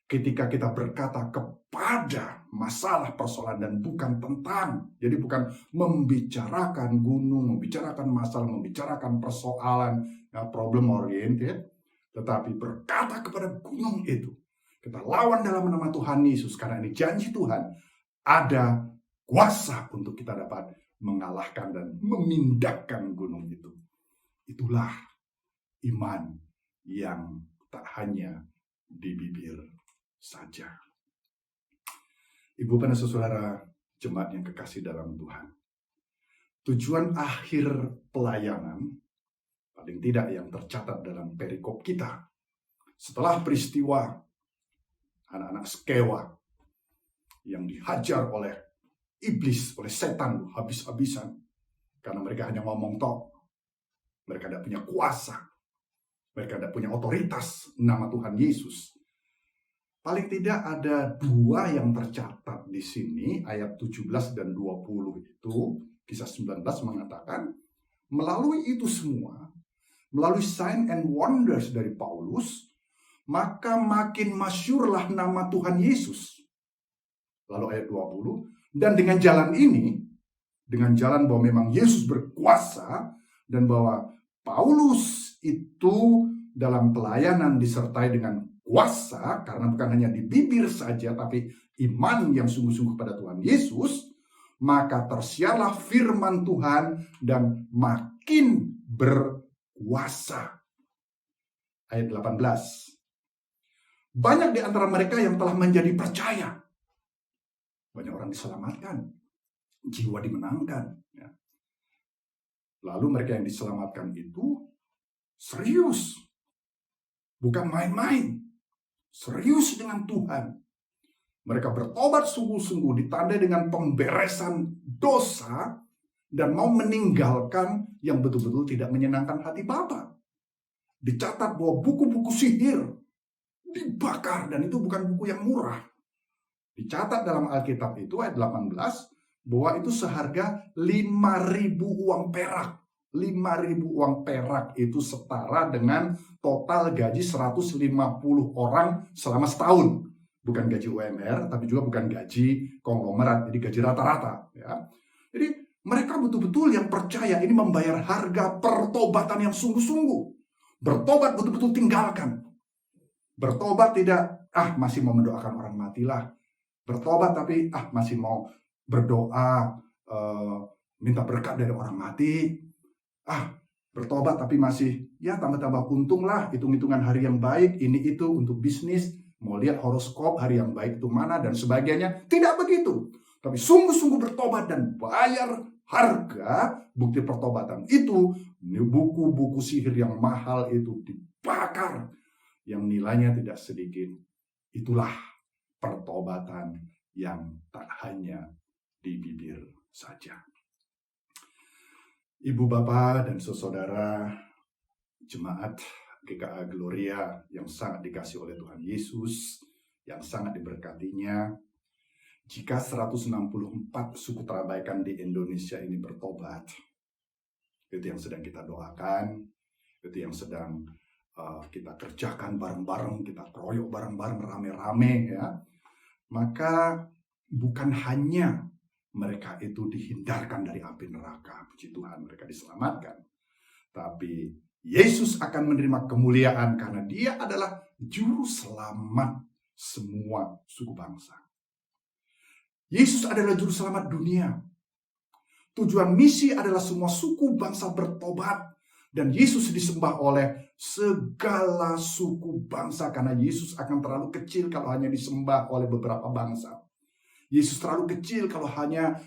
Ketika kita berkata kepada masalah persoalan dan bukan tentang. Jadi bukan membicarakan gunung, membicarakan masalah, membicarakan persoalan, problem oriented. Tetapi berkata kepada gunung itu, kita lawan dalam nama Tuhan Yesus, karena ini janji Tuhan, ada kuasa untuk kita dapat mengalahkan dan memindahkan gunung itu. Itulah iman yang tak hanya di bibir saja. Ibu dan saudara jemaat yang kekasih dalam Tuhan, tujuan akhir pelayanan, paling tidak yang tercatat dalam perikop kita, setelah peristiwa anak-anak Skewa yang dihajar oleh iblis, oleh setan habis-habisan, karena mereka hanya ngomong tok, mereka tidak punya kuasa, mereka tidak punya otoritas nama Tuhan Yesus. Paling tidak ada 2 yang tercatat di sini, ayat 17 dan 20 itu, kisah 19 mengatakan, melalui itu semua, melalui sign and wonders dari Paulus, maka makin masyurlah nama Tuhan Yesus. Lalu ayat 20, dan dengan jalan ini, dengan jalan bahwa memang Yesus berkuasa, dan bahwa Paulus itu dalam pelayanan disertai dengan kuasa, karena bukan hanya di bibir saja, tapi iman yang sungguh-sungguh pada Tuhan Yesus, maka tersiarlah firman Tuhan dan makin berkuasa. Ayat 18. Banyak di antara mereka yang telah menjadi percaya. Banyak orang diselamatkan, jiwa dimenangkan. Ya. Lalu mereka yang diselamatkan itu serius. Bukan main-main. Serius dengan Tuhan. Mereka bertobat sungguh-sungguh, ditandai dengan pemberesan dosa, dan mau meninggalkan yang betul-betul tidak menyenangkan hati Bapa. Dicatat bahwa buku-buku sihir dibakar, dan itu bukan buku yang murah. Dicatat dalam Alkitab itu ayat 18 bahwa itu seharga 5.000 uang perak. 5.000 uang perak itu setara dengan total gaji 150 orang selama setahun. Bukan gaji UMR, tapi juga bukan gaji konglomerat, jadi gaji rata-rata. Ya. Jadi mereka betul-betul yang percaya ini membayar harga pertobatan yang sungguh-sungguh. Bertobat betul-betul tinggalkan. Bertobat tidak, masih mau mendoakan orang matilah. Bertobat tapi, masih mau berdoa, minta berkat dari orang mati. Bertobat tapi masih, tambah-tambah untung lah, hitung-hitungan hari yang baik, ini itu untuk bisnis, mau lihat horoskop hari yang baik itu mana, dan sebagainya. Tidak begitu. Tapi sungguh-sungguh bertobat dan bayar harga bukti pertobatan itu. Buku-buku sihir yang mahal itu dibakar, yang nilainya tidak sedikit. Itulah pertobatan yang tak hanya di bibir saja. Ibu, Bapak, dan saudara jemaat GKA Gloria yang sangat dikasih oleh Tuhan Yesus, yang sangat diberkatinya, jika 164 suku Trabaikan di Indonesia ini bertobat, itu yang sedang kita doakan, itu yang sedang kita kerjakan bareng-bareng, kita keroyok bareng-bareng, rame-rame, ya. Maka bukan hanya mereka itu dihindarkan dari api neraka, puji Tuhan, mereka diselamatkan, tapi Yesus akan menerima kemuliaan karena Dia adalah juru selamat semua suku bangsa. Yesus adalah juru selamat dunia. Tujuan misi adalah semua suku bangsa bertobat. Dan Yesus disembah oleh segala suku bangsa karena Yesus akan terlalu kecil kalau hanya disembah oleh beberapa bangsa. Yesus terlalu kecil kalau hanya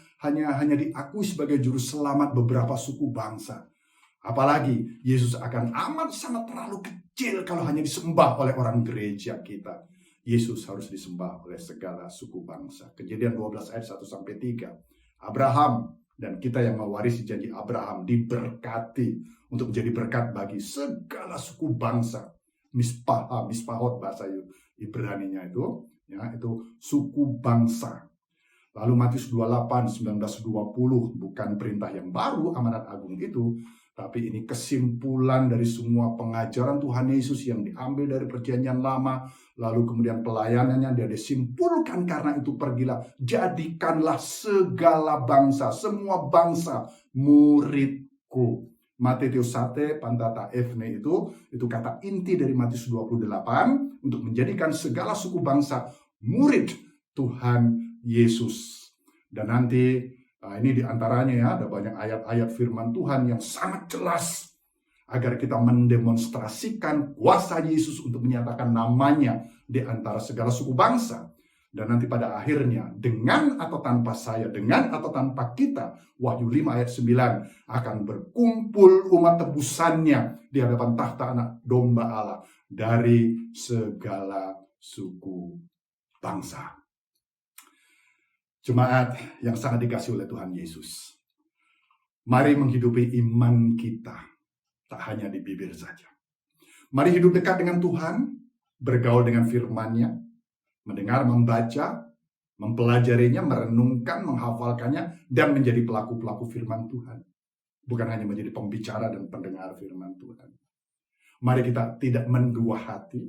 diakui sebagai juru selamat beberapa suku bangsa. Apalagi Yesus akan amat sangat terlalu kecil kalau hanya disembah oleh orang gereja kita. Yesus harus disembah oleh segala suku bangsa. Kejadian 12 ayat 1-3. Abraham dan kita yang mewarisi janji Abraham diberkati untuk menjadi berkat bagi segala suku bangsa. Mispahot bahasa Ibraninya itu, ya, itu suku bangsa. Lalu Matius 28, 19-20, bukan perintah yang baru, amanat agung itu, tapi ini kesimpulan dari semua pengajaran Tuhan Yesus yang diambil dari Perjanjian Lama, lalu kemudian pelayanannya dia disimpulkan karena itu pergilah, jadikanlah segala bangsa, semua bangsa muridku. Mateus sate pantata efne itu kata inti dari Matius 28 untuk menjadikan segala suku bangsa murid Tuhan Yesus. Dan nanti ini diantaranya ya, ada banyak ayat-ayat firman Tuhan yang sangat jelas agar kita mendemonstrasikan kuasa Yesus untuk menyatakan namanya di antara segala suku bangsa. Dan nanti pada akhirnya, dengan atau tanpa saya, dengan atau tanpa kita, Wahyu 5 ayat 9, akan berkumpul umat tebusannya di hadapan tahta anak domba Allah dari segala suku bangsa. Jemaat yang sangat dikasihi oleh Tuhan Yesus, mari menghidupi iman kita, tak hanya di bibir saja. Mari hidup dekat dengan Tuhan, bergaul dengan firman-Nya, mendengar, membaca, mempelajarinya, merenungkan, menghafalkannya, dan menjadi pelaku-pelaku firman Tuhan. Bukan hanya menjadi pembicara dan pendengar firman Tuhan. Mari kita tidak mendua hati,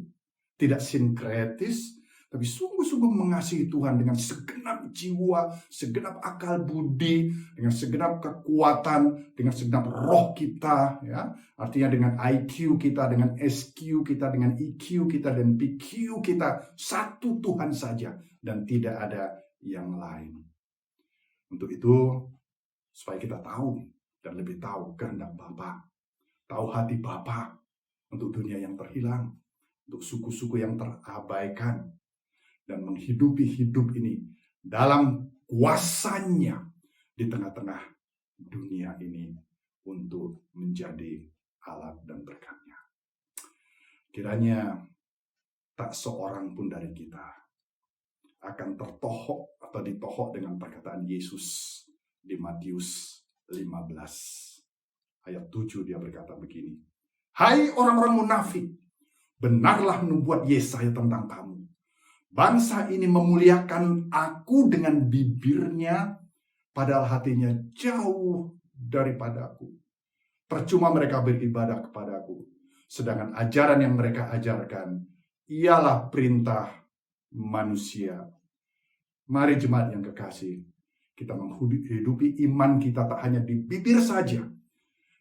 tidak sinkretis, tapi sungguh-sungguh mengasihi Tuhan dengan segenap jiwa, segenap akal budi, dengan segenap kekuatan, dengan segenap roh kita, ya. Artinya dengan IQ kita, dengan SQ kita, dengan EQ kita, dan PQ kita, satu Tuhan saja dan tidak ada yang lain. Untuk itu, supaya kita tahu dan lebih tahu kehendak Bapa, tahu hati Bapa untuk dunia yang terhilang, untuk suku-suku yang terabaikan, dan menghidupi hidup ini dalam kuasanya di tengah-tengah dunia ini untuk menjadi alat dan berkatnya. Kiranya tak seorang pun dari kita akan tertohok atau ditohok dengan perkataan Yesus di Matius 15 ayat 7. Dia berkata begini, "Hai orang-orang munafik, benarlah nubuat Yesaya tentang kamu. Bangsa ini memuliakan aku dengan bibirnya, padahal hatinya jauh daripadaku. Percuma mereka beribadah kepadaku, sedangkan ajaran yang mereka ajarkan ialah perintah manusia." Mari jemaat yang kekasih, kita menghidupi iman kita tak hanya di bibir saja,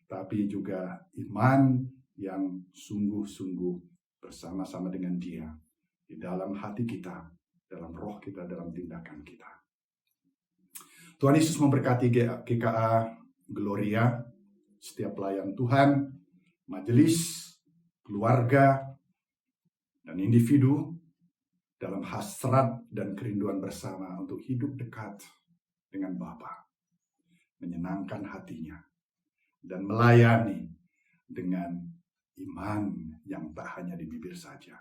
tapi juga iman yang sungguh-sungguh bersama-sama dengan Dia di dalam hati kita, dalam roh kita, dalam tindakan kita. Tuhan Yesus memberkati GKA Gloria, setiap pelayan Tuhan, majelis, keluarga, dan individu dalam hasrat dan kerinduan bersama untuk hidup dekat dengan Bapa, menyenangkan hatinya, dan melayani dengan iman yang tak hanya di bibir saja,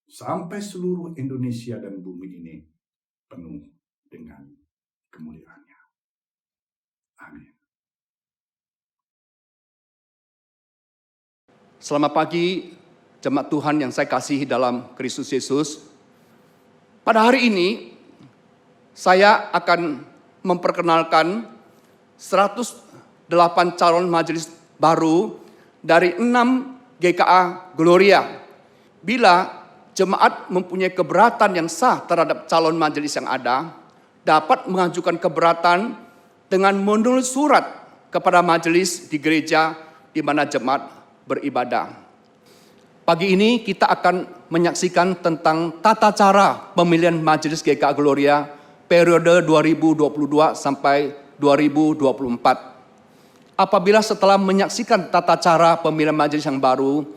sampai seluruh Indonesia dan bumi ini penuh dengan kemuliaan-Nya. Amin. Selamat pagi, jemaat Tuhan yang saya kasihi dalam Kristus Yesus. Pada hari ini, saya akan memperkenalkan 108 calon majelis baru dari 6 GKA Gloria. Bila jemaat mempunyai keberatan yang sah terhadap calon majelis yang ada, dapat mengajukan keberatan dengan menulis surat kepada majelis di gereja di mana jemaat beribadah. Pagi ini kita akan menyaksikan tentang tata cara pemilihan majelis GKA Gloria periode 2022 sampai 2024. Apabila setelah menyaksikan tata cara pemilihan majelis yang baru,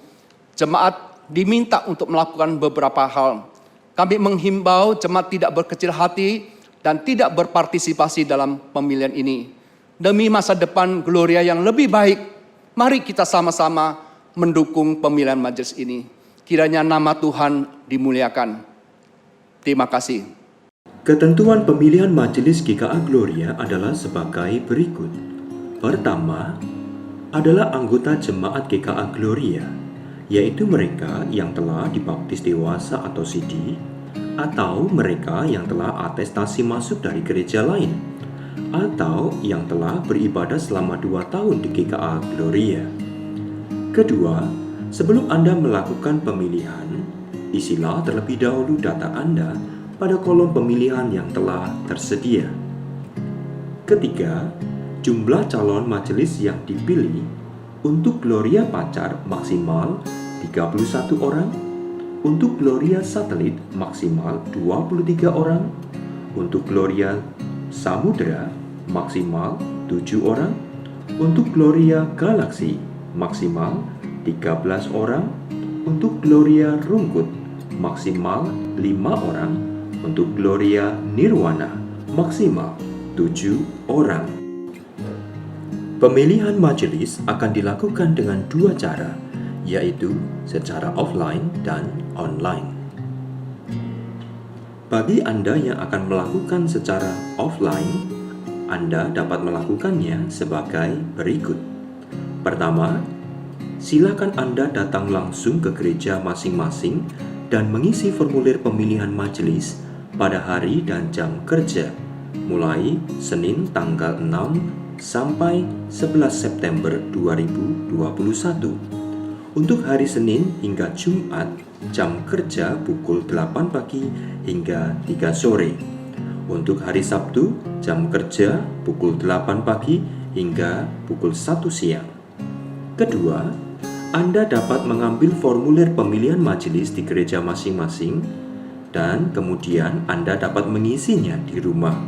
jemaat diminta untuk melakukan beberapa hal. Kami menghimbau jemaat tidak berkecil hati dan tidak berpartisipasi dalam pemilihan ini. Demi masa depan Gloria yang lebih baik, mari kita sama-sama mendukung pemilihan majelis ini. Kiranya nama Tuhan dimuliakan. Terima kasih. Ketentuan pemilihan majelis GKA Gloria adalah sebagai berikut. Pertama, adalah anggota jemaat GKA Gloria, yaitu mereka yang telah dibaptis dewasa atau CD, atau mereka yang telah atestasi masuk dari gereja lain, atau yang telah beribadah selama 2 tahun di GKA Gloria. Kedua, sebelum Anda melakukan pemilihan, isilah terlebih dahulu data Anda pada kolom pemilihan yang telah tersedia. Ketiga, jumlah calon majelis yang dipilih untuk Gloria Pacar maksimal 31 orang, untuk Gloria Satelit maksimal 23 orang, untuk Gloria Samudra maksimal 7 orang, untuk Gloria Galaksi maksimal 13 orang, untuk Gloria Rungkut maksimal 5 orang, untuk Gloria Nirwana maksimal 7 orang. Pemilihan majelis akan dilakukan dengan 2 cara, yaitu secara offline dan online. Bagi Anda yang akan melakukan secara offline, Anda dapat melakukannya sebagai berikut. Pertama, silakan Anda datang langsung ke gereja masing-masing dan mengisi formulir pemilihan majelis pada hari dan jam kerja, mulai Senin tanggal 6 sampai 11 September 2021. Untuk hari Senin hingga Jumat, jam kerja pukul 8 pagi hingga 3 sore. Untuk hari Sabtu, jam kerja pukul 8 pagi hingga pukul 1 siang. Kedua, Anda dapat mengambil formulir pemilihan majelis di gereja masing-masing dan kemudian Anda dapat mengisinya di rumah.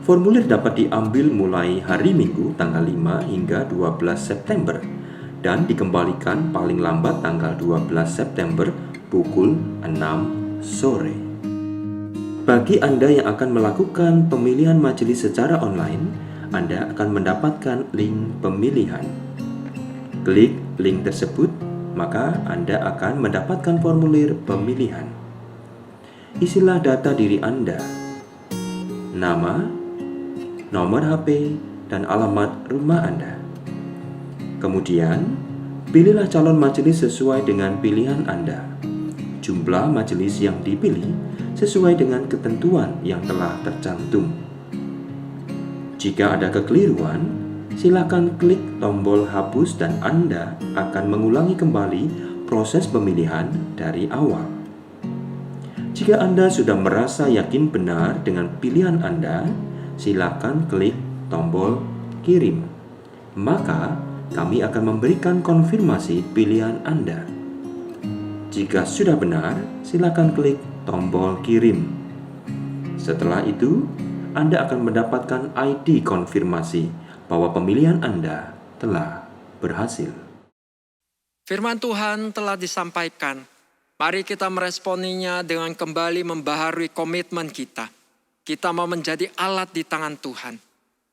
Formulir dapat diambil mulai hari Minggu tanggal 5 hingga 12 September dan dikembalikan paling lambat tanggal 12 September pukul 6 sore. Bagi Anda yang akan melakukan pemilihan majelis secara online, Anda akan mendapatkan link pemilihan. Klik link tersebut, maka Anda akan mendapatkan formulir pemilihan. Isilah data diri Anda, nama, nomor HP, dan alamat rumah Anda. Kemudian, pilihlah calon majelis sesuai dengan pilihan Anda. Jumlah majelis yang dipilih sesuai dengan ketentuan yang telah tercantum. Jika ada kekeliruan, silakan klik tombol hapus dan Anda akan mengulangi kembali proses pemilihan dari awal. Jika Anda sudah merasa yakin benar dengan pilihan Anda, silakan klik tombol kirim. Maka, kami akan memberikan konfirmasi pilihan Anda. Jika sudah benar, silakan klik tombol kirim. Setelah itu, Anda akan mendapatkan ID konfirmasi bahwa pemilihan Anda telah berhasil. Firman Tuhan telah disampaikan. Mari kita meresponinya dengan kembali membaharui komitmen kita. Kita mau menjadi alat di tangan Tuhan,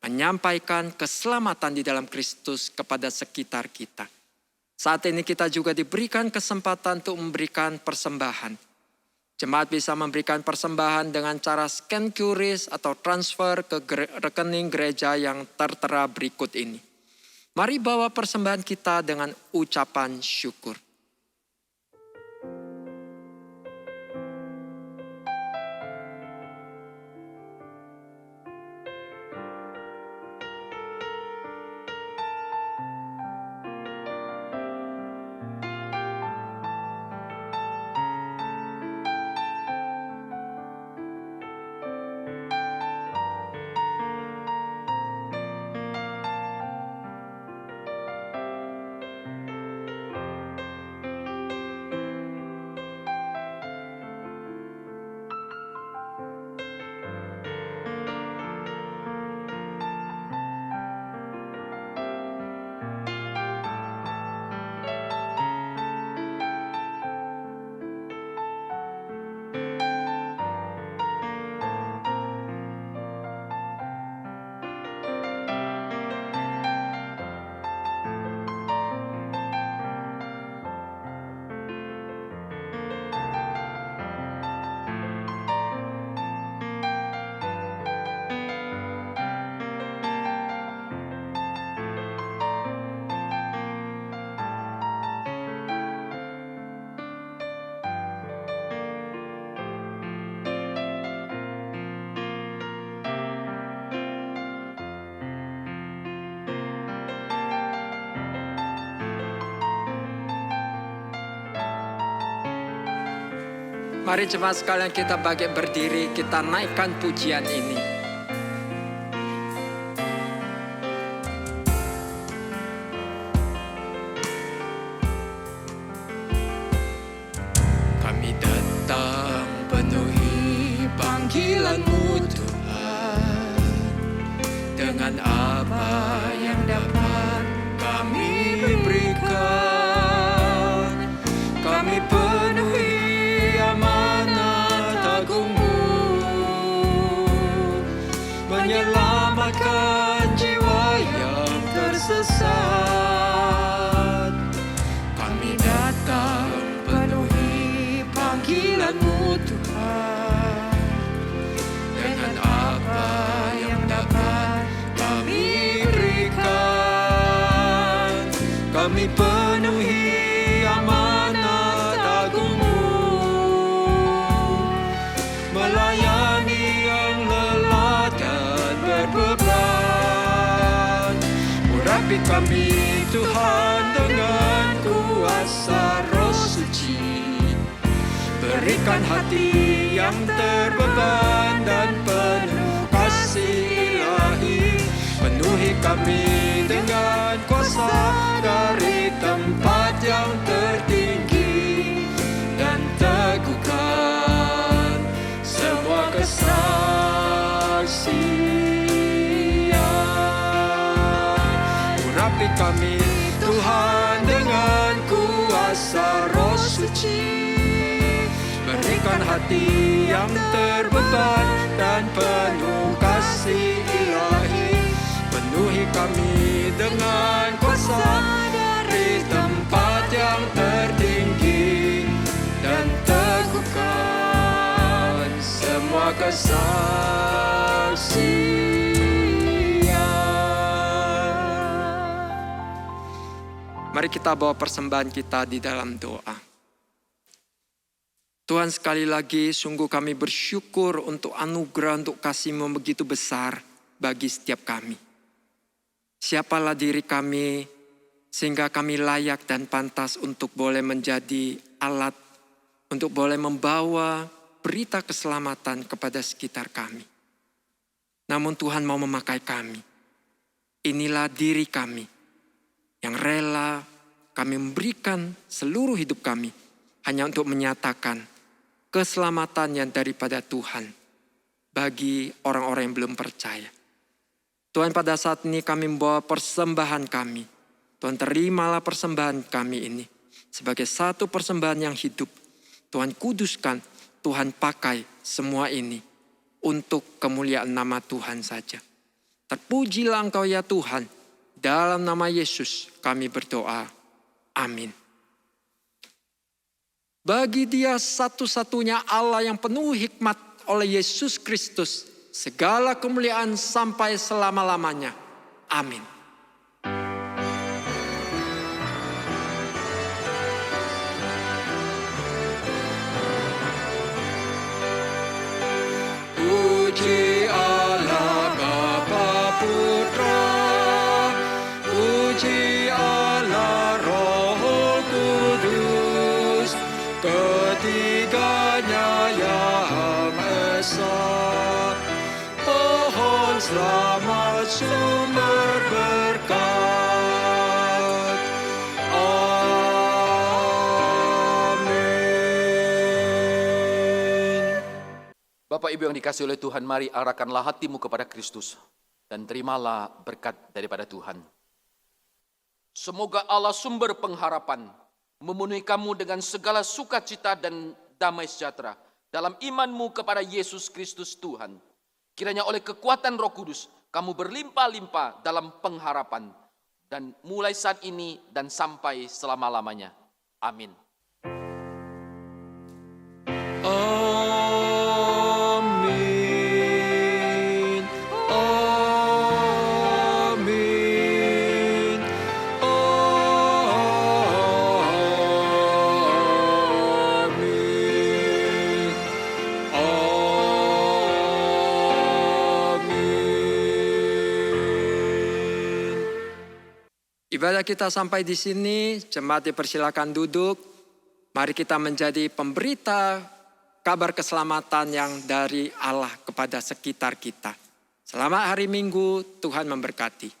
menyampaikan keselamatan di dalam Kristus kepada sekitar kita. Saat ini kita juga diberikan kesempatan untuk memberikan persembahan. Jemaat bisa memberikan persembahan dengan cara scan QRIS atau transfer ke rekening gereja yang tertera berikut ini. Mari bawa persembahan kita dengan ucapan syukur. Mari jemaat sekalian kita bangkit berdiri, kita naikkan pujian ini. Kami datang penuhi panggilan-Mu Tuhan, dengan apa yang dapat kami berikan. Kami penuhi menyelamatkan jiwa yang tersesat. Kami datang penuhi panggilan-Mu Tuhan, dengan apa yang dapat kami berikan. Kami penuhi amanat agung-Mu, melayani yang lelah dan berbeban. Urapi kami Tuhan dengan kuasa Berikan hati yang terbeban dan penuh kasih ilahi. Penuhi kami dengan kuasa dari tempat yang tertinggi, dan teguhkan semua kesaksian. Urapi kami Tuhan dengan kuasa Roh Suci. Berikan hati yang terbeban dan penuh kasih ilahi. Penuhi kami dengan kuasa dari tempat yang tertinggi, dan teguhkan semua kesaksian. Mari kita bawa persembahan kita di dalam doa. Tuhan, sekali lagi sungguh kami bersyukur untuk anugerah, untuk kasih-Mu begitu besar bagi setiap kami. Siapalah diri kami sehingga kami layak dan pantas untuk boleh menjadi alat, untuk boleh membawa berita keselamatan kepada sekitar kami. Namun Tuhan mau memakai kami. Inilah diri kami yang rela kami memberikan seluruh hidup kami hanya untuk menyatakan keselamatan yang daripada Tuhan bagi orang-orang yang belum percaya. Tuhan, pada saat ini kami membawa persembahan kami. Tuhan, terimalah persembahan kami ini sebagai satu persembahan yang hidup. Tuhan, kuduskan, Tuhan pakai semua ini untuk kemuliaan nama Tuhan saja. Terpujilah Engkau ya Tuhan. Dalam nama Yesus kami berdoa. Amin. Bagi Dia satu-satunya Allah yang penuh hikmat oleh Yesus Kristus, segala kemuliaan sampai selama-lamanya. Amin. Puji Allah Bapa Putra, puji Allah Roh Kudus, ketiganya yang esa. Pohon selamat sumber berkat. Amin. Bapak Ibu yang dikasihi oleh Tuhan, mari arahkanlah hatimu kepada Kristus dan terimalah berkat daripada Tuhan. Semoga Allah sumber pengharapan memenuhi kamu dengan segala sukacita dan damai sejahtera dalam imanmu kepada Yesus Kristus Tuhan. Kiranya oleh kekuatan Roh Kudus kamu berlimpah-limpah dalam pengharapan, dan mulai saat ini dan sampai selama-lamanya. Amin. Amin. Amin. Amin. Amin. Ibadah kita sampai di sini. Jemaat dipersilakan duduk. Mari kita menjadi pemberita kabar keselamatan yang dari Allah kepada sekitar kita. Selamat hari Minggu, Tuhan memberkati.